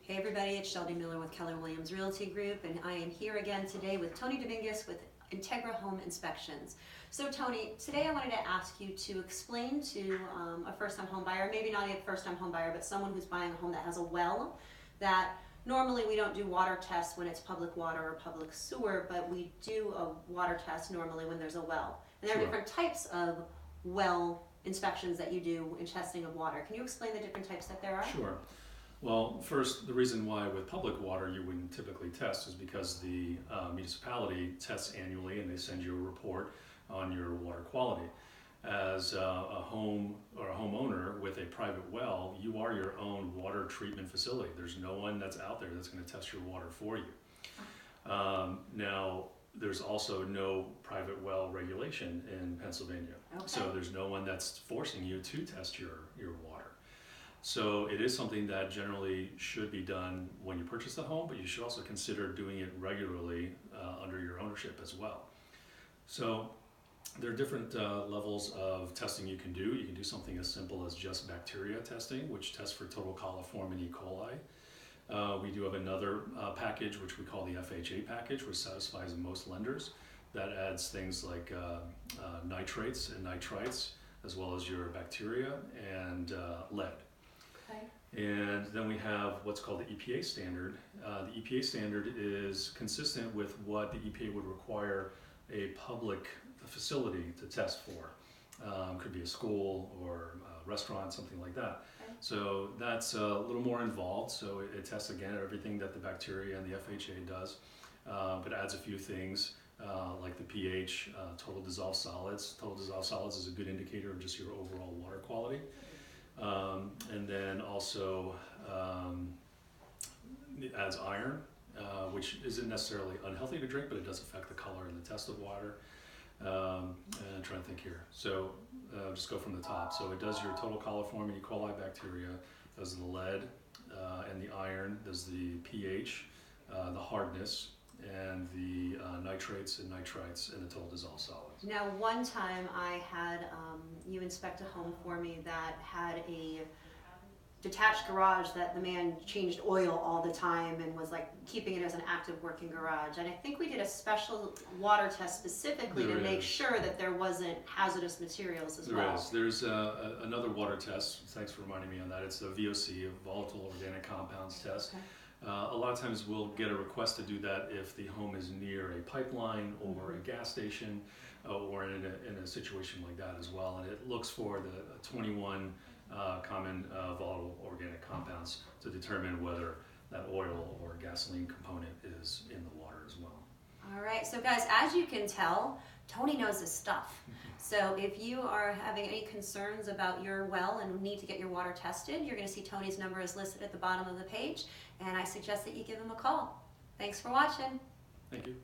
Hey everybody, it's Shelby Miller with Keller Williams Realty Group, and I am here again today with Tony Domingues with Integra Home Inspections. So Tony, today I wanted to ask you to explain to a first-time home buyer, maybe not a first-time home buyer, but someone who's buying a home that has a well, that normally we don't do water tests when it's public water or public sewer, but we do a water test normally when there's a well. And there are different types of well inspections that you do in testing of water. Can you explain the different types that there are? Sure. Well, first, the reason why with public water you wouldn't typically test is because the municipality tests annually and they send you a report on your water quality. As a home or a homeowner with a private well, you are your own water treatment facility. There's no one that's out there that's going to test your water for you. Now, there's also no private well regulation in Pennsylvania. Okay. So there's no one that's forcing you to test your water. So it is something that generally should be done when you purchase the home, but you should also consider doing it regularly under your ownership as well. So there are different levels of testing you can do. You can do something as simple as just bacteria testing, which tests for total coliform and E. coli. We do have another package, which we call the FHA package, which satisfies most lenders. That adds things like nitrates and nitrites, as well as your bacteria and lead. And then we have what's called the EPA standard. The EPA standard is consistent with what the EPA would require a public facility to test for. Could be a school or a restaurant, something like that. Okay. So that's a little more involved. So it tests again everything that the bacteria and the FHA does, but adds a few things like the pH, total dissolved solids. Total dissolved solids is a good indicator of just your overall water quality. And then also it adds iron, which isn't necessarily unhealthy to drink, but it does affect the color and the taste of water. And I'm trying to think here. So just go from the top. So it does your total coliform and E. coli bacteria, does the lead and the iron, does the pH, the hardness, and the nitrates and nitrites and the total dissolved solids. Now, one time I had you inspect a home for me that had a detached garage that the man changed oil all the time and was like keeping it as an active working garage. And I think we did a special water test specifically to make sure that there wasn't hazardous materials as well. There's another water test. Thanks for reminding me on that. It's the VOC, a volatile organic compounds test. Okay. A lot of times we'll get a request to do that if the home is near a pipeline or a gas station or in a situation like that as well. And it looks for the 21 common volatile organic compounds to determine whether that oil or gasoline component is in the water as well. All right, so guys, as you can tell, Tony knows his stuff. So if you are having any concerns about your well and need to get your water tested, you're going to see Tony's number is listed at the bottom of the page, and I suggest that you give him a call. Thanks for watching. Thank you.